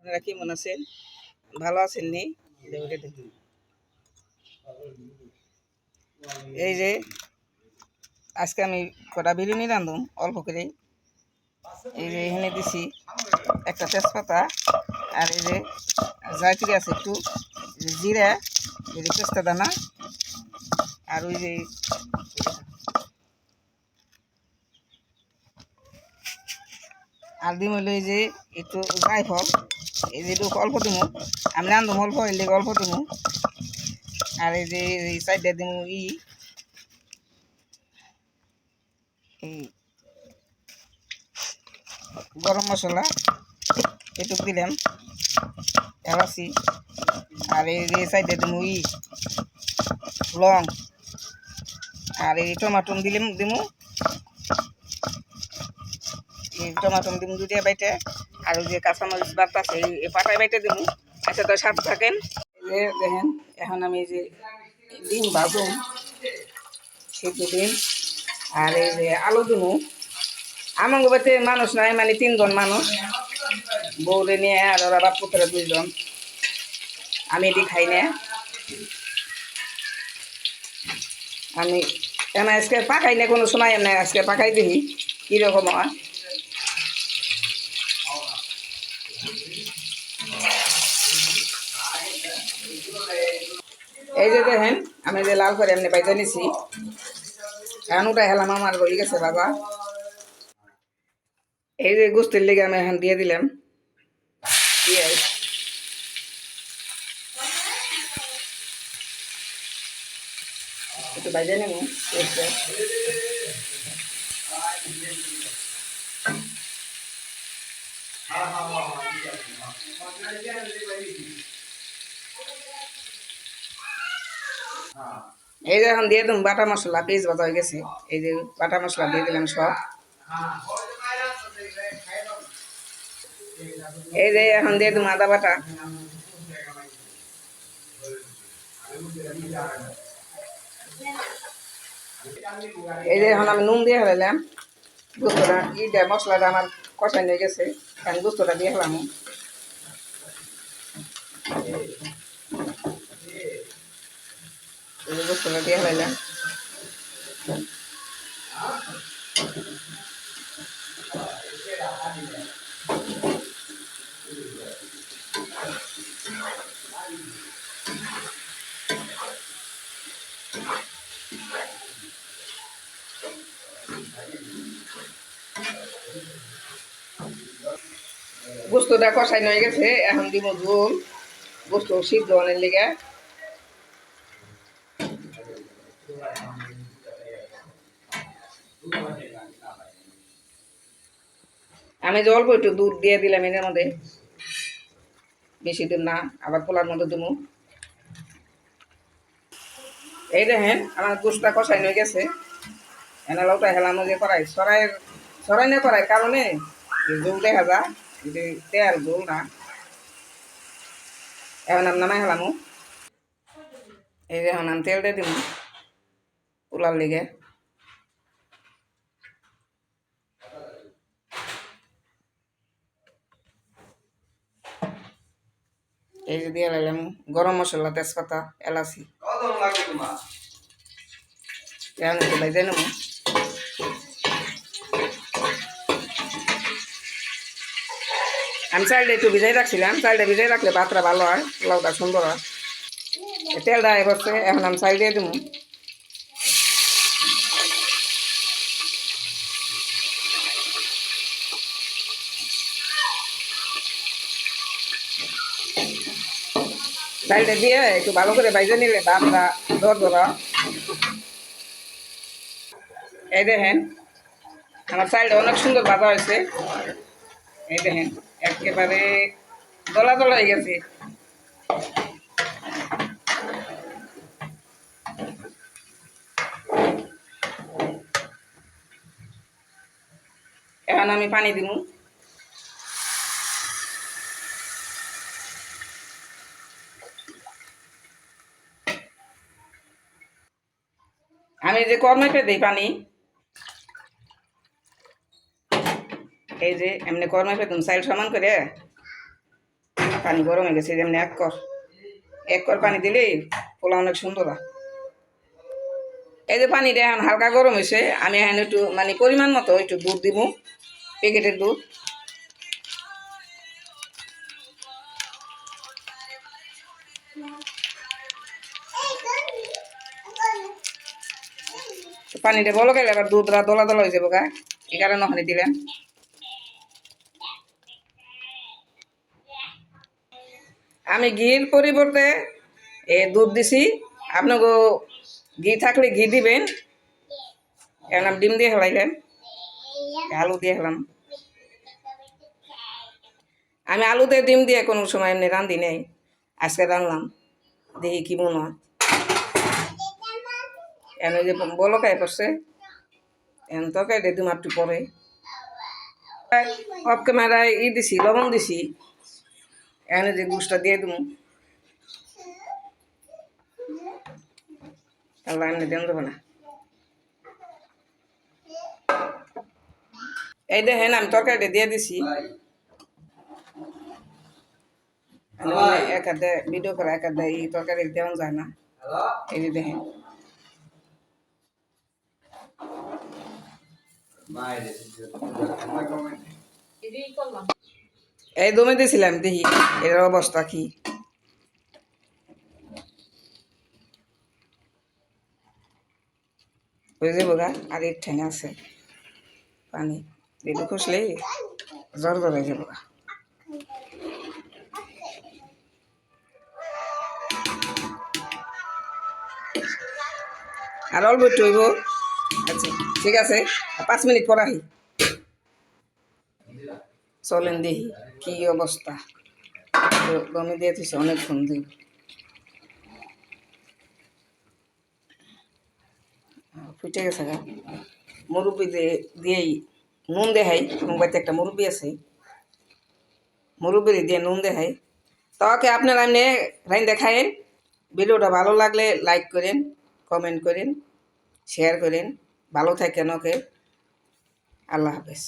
আপনারা কেমন আছেন? ভালো আছেন নি? এই যে আজকে আমি কটা বিরিয়ানি রাঁধুম অল্প করে। এই যে এখানে দিছি একটা তেজপাতা, আর এই যে জায়ত্রী আছে একটু, জিরা, এই যে পেস্তা দানা, আর ওই যে আর দিম হইলো এই যে একটু জায়ফল, এই যে একটু অল্প দিমু, আমি রাঁধুম অল্প, এর লেগে অল্প দিমু। আর এই যে এই সাইডে দিমু এই গরম মশলা একটু দিলাম, এলাচি, আর এই যে সাইডে দিমু লং, আর এই টমাটো দিমু, এই টমাটো দিমু দুটিয়া বাইটে, আর ওই যে কাঁচামরিচ বাটা আছে এই পাটায় বাইটে দিমু। আচ্ছা, তো সাথে থাকেন। এই যে দেখেন, এখন আমি এই যে ডিম ভাজুম, সেদ্ধ ডিম, আর এই যে আলু দিমু। আমার বাড়িতে মানুষ নাই, মানে 3 জন মানুষ, বউরে নিয়ে আর ওরা বাপ পুত্রে 2 জন। আমি এটি খাই না, আমি আজকে পাকাই না, কোনো সময় নাই, আজকে পাকাই দেখি কীরকম হয়। এই যে দেখেন, আমি যে লাল করে এমনি পাইতে নিছি, এখন ওটা হেলাম আমার হয়ে গেছে বাবা। এই যে গোস্তের লেগে আমি এখন দিয়ে দিলাম পেঁয়াজ, একটু বাইরে নেব পেঁয়াজটা। এই যে এখন দিয়ে দিলাম বাটা মশলা, পেঁয়াজ বাটা হয়ে গেছে, এই যে বাটা মশলা দিয়ে দিলাম সব। এই যে এখন দিয়ে দিলাম আদা বাটা, এই যে এখন আমি নুন দিয়ে ফেলাম। গোস্তটা মশলাটা আমার কষাই হয়ে গেছে, আমি গোস্তটা দিয়ে ফেলাম। গোস্তটা দিয়ে ফেলাম। গোস্তটা কষাই হয়ে গেছে, এখন দিব ঝোল, গোস্ত সিদ্ধ অনেক লেগে। আমি যে অল্প একটু দুধ দিয়ে দিলাম এর মধ্যে, বেশি দিন না, আবার পোলার মধ্যে দেবো। এই দেখেন আমার গোস্তটা কষাই হয়ে গেছে, এনালাওটা হেলানো যে করাই সরাই না করাই কারণে জল দেখা যা, যে তেল জল না। এখন আমি নামাই হেলামো। এই যে এখন আমি তেল দিয়ে দিব পোলার লেগে। এই যে দিয়ে লাইলাম গরম মশলা, তেজপাতা, এলাচি, এখন একটু ভেজে নেব। আমি চালটা একটু ভিজাই রাখছিলাম, চালটা ভিজাই রাখলে ভাতটা ভালো হয়, পোলাওটা সুন্দর হয়। তেলটা এ করছে, এখন আমি চাল দিয়ে দেবো। চালটা দিয়ে একটু ভালো করে বাইজে নিলে ভাতটা ধরা। এই দেখেন আমার চালটা অনেক সুন্দর ভাজা হয়েছে। এই দেখেন একেবারে দলা দলা হয়ে গেছে। এখন আমি পানি দিব। আমি যে কর্মাইপে দিই পানি, এই যে এমনি কর্মাইপে দিম চাইল সমান করে, পানি গরম হয়ে গেছে, যেমনি এক কর পানি দিলেই পোলা অনেক সুন্দর হয়। এই যে পানিটা এখন হালকা গরম হয়েছে, আমি এখন একটু মানে পরিমাণ মতো একটু দুধ দিব, প্যাকেটের দুধ। পানিটা বলো গেলে এবার দুধরা দলা দলা হয়ে যাবো গা, এই কারণে ওখানে দিলাম। আমি ঘির পরিবর্তে দুধ দিছি, আপনাকে ঘি থাকলে ঘি দিবেন। এখন আমি ডিম দিয়ে হেলাইলাম, আলু দিয়ে হেলাম। আমি আলুতে ডিম দিয়ে কোনো সময় এমনি রাঁধি নেই, আজকে রাঁধলাম, দেখি কি মনে হয়। এখন যে বলকায় পড়ছে, এখন তরকারিটা দিম একটু পরে। অফ ক্যামেরায় দিছি, লবণ দিছি, এখন যে গুছটা দিয়ে দেবো। আল্লাহ এমনি দেন দেবো না। এই দেখেন আমি তরকারিটা দিয়ে দিছি। এক হাতে ভিডিও করা, এক হাতে এই তরকারি দেওয়া যায় না। এই যে দেখেন এই দমে দিয়েছিলাম, দেখি এর অবস্থা কি। হয়ে যাবো গা, আর এর ঠেঙে আছে পানি দিলে খুশলেই জ্বর জ্বর হয়ে যাবো গা। আর অল্প একটু হইব। আচ্ছা ঠিক আছে, 5 মিনিট পর আহি। চলেন দেখি কি অবস্থা। দমে দিয়ে দিচ্ছে অনেকক্ষণ দিই। ফুটে গেছে গা, মুরব্বি দিয়েই নুন দেখাই। মোবাইলতে একটা মুরব্বি আছে, মুরব্বি দিয়ে নুন দেখাই। তাকে আপনারা এমনি রাইন দেখায়েন। ভিডিওটা ভালো লাগলে লাইক করেন, কমেন্ট করেন, শেয়ার করেন। ভালো থাকেন। ওকে, আল্লাহ হাফেজ।